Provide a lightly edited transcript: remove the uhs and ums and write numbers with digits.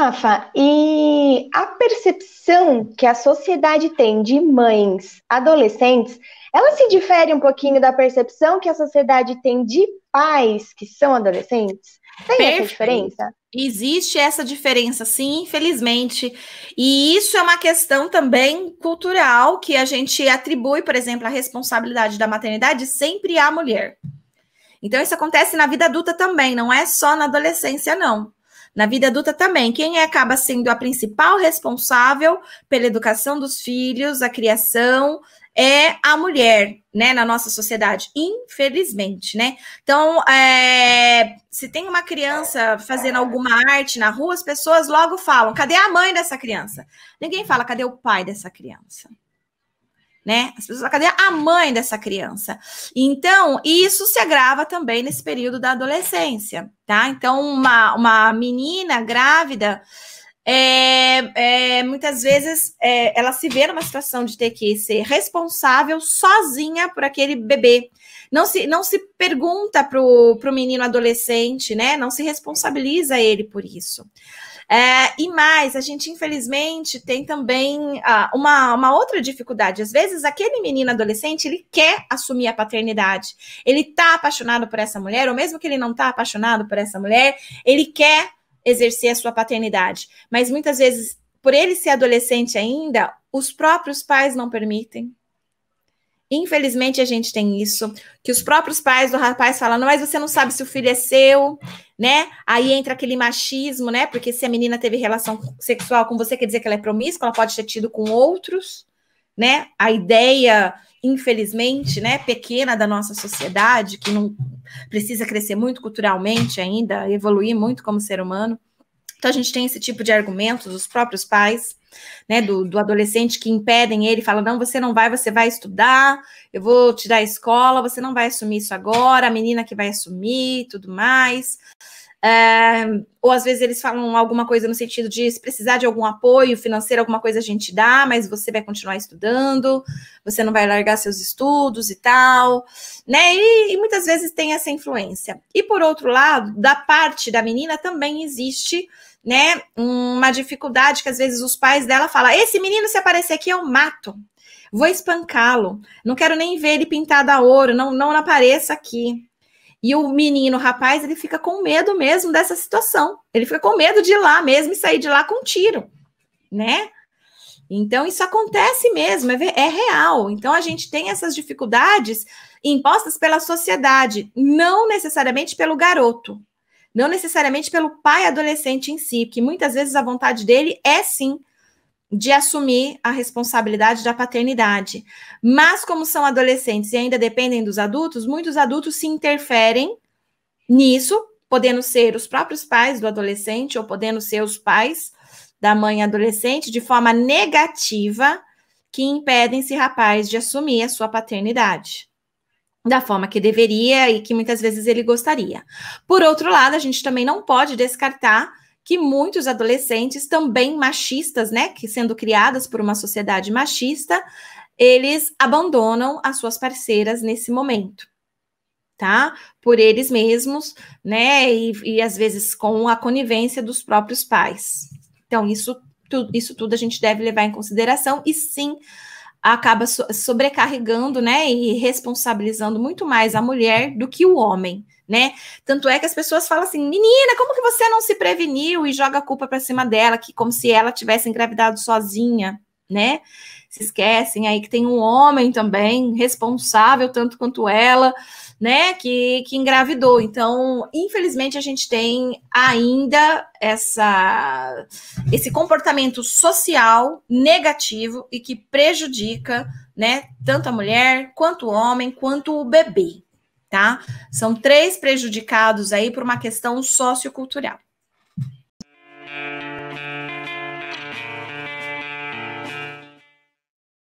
Rafa, e a percepção que a sociedade tem de mães adolescentes, ela se difere um pouquinho da percepção que a sociedade tem de pais que são adolescentes? Tem essa Perfeito. diferença? Existe essa diferença, sim, infelizmente. E isso é uma questão também cultural que a gente atribui, por exemplo, a responsabilidade da maternidade sempre à mulher. Então, isso acontece na vida adulta também, não é só na adolescência, não. Na vida adulta também. Quem acaba sendo a principal responsável pela educação dos filhos, a criação, é a mulher, né, na nossa sociedade, infelizmente, né? Então, se tem uma criança fazendo alguma arte na rua, as pessoas logo falam: cadê a mãe dessa criança? Ninguém fala: cadê o pai dessa criança? Né? As pessoas, cadê a mãe dessa criança? Então, isso se agrava também nesse período da adolescência, tá? Então, uma menina grávida, muitas vezes, ela se vê numa situação de ter que ser responsável sozinha por aquele bebê. Não se pergunta pro menino adolescente, né? Não se responsabiliza ele por isso. E mais, a gente infelizmente tem também uma outra dificuldade. Às vezes, aquele menino adolescente, ele quer assumir a paternidade. Ele está apaixonado por essa mulher, ou mesmo que ele não está apaixonado por essa mulher, ele quer exercer a sua paternidade. Mas muitas vezes, por ele ser adolescente ainda, os próprios pais não permitem. Infelizmente, a gente tem isso, que os próprios pais do rapaz falam: não, mas você não sabe se o filho é seu, né? Aí entra aquele machismo, né? Porque se a menina teve relação sexual com você, quer dizer que ela é promíscua, ela pode ter tido com outros, né? A ideia, infelizmente, né, pequena da nossa sociedade, que não precisa crescer muito culturalmente ainda, evoluir muito como ser humano. Então, a gente tem esse tipo de argumentos dos próprios pais, né, do adolescente, que impedem ele, fala: não, você não vai, você vai estudar, eu vou te dar a escola, você não vai assumir isso agora, a menina que vai assumir, tudo mais. Ou às vezes eles falam alguma coisa no sentido de: se precisar de algum apoio financeiro, alguma coisa a gente dá, mas você vai continuar estudando, você não vai largar seus estudos e tal, né? E muitas vezes tem essa influência. E por outro lado, da parte da menina também existe, né, uma dificuldade que às vezes os pais dela falam: esse menino, se aparecer aqui, eu mato, vou espancá-lo, não quero nem ver ele pintado a ouro, não apareça aqui. E o menino, o rapaz, ele fica com medo mesmo dessa situação. Ele fica com medo de ir lá mesmo e sair de lá com um tiro, né? Então, isso acontece mesmo, é real. Então, a gente tem essas dificuldades impostas pela sociedade, não necessariamente pelo garoto, não necessariamente pelo pai adolescente em si, porque muitas vezes a vontade dele é, sim, de assumir a responsabilidade da paternidade. Mas, como são adolescentes e ainda dependem dos adultos, muitos adultos se interferem nisso, podendo ser os próprios pais do adolescente ou podendo ser os pais da mãe adolescente, de forma negativa, que impedem esse rapaz de assumir a sua paternidade da forma que deveria e que muitas vezes ele gostaria. Por outro lado, a gente também não pode descartar que muitos adolescentes também machistas, né, que sendo criadas por uma sociedade machista, eles abandonam as suas parceiras nesse momento, tá? Por eles mesmos, né, e às vezes com a conivência dos próprios pais. Então, isso tudo a gente deve levar em consideração e, sim, acaba sobrecarregando, né, e responsabilizando muito mais a mulher do que o homem, né? Tanto é que as pessoas falam assim: menina, como que você não se preveniu? E joga a culpa para cima dela, que como se ela tivesse engravidado sozinha, né? Se esquecem aí que tem um homem também responsável tanto quanto ela, né, que engravidou. Então, infelizmente, a gente tem ainda esse comportamento social negativo e que prejudica, né, tanto a mulher, quanto o homem, quanto o bebê, tá? São 3 prejudicados aí por uma questão sociocultural.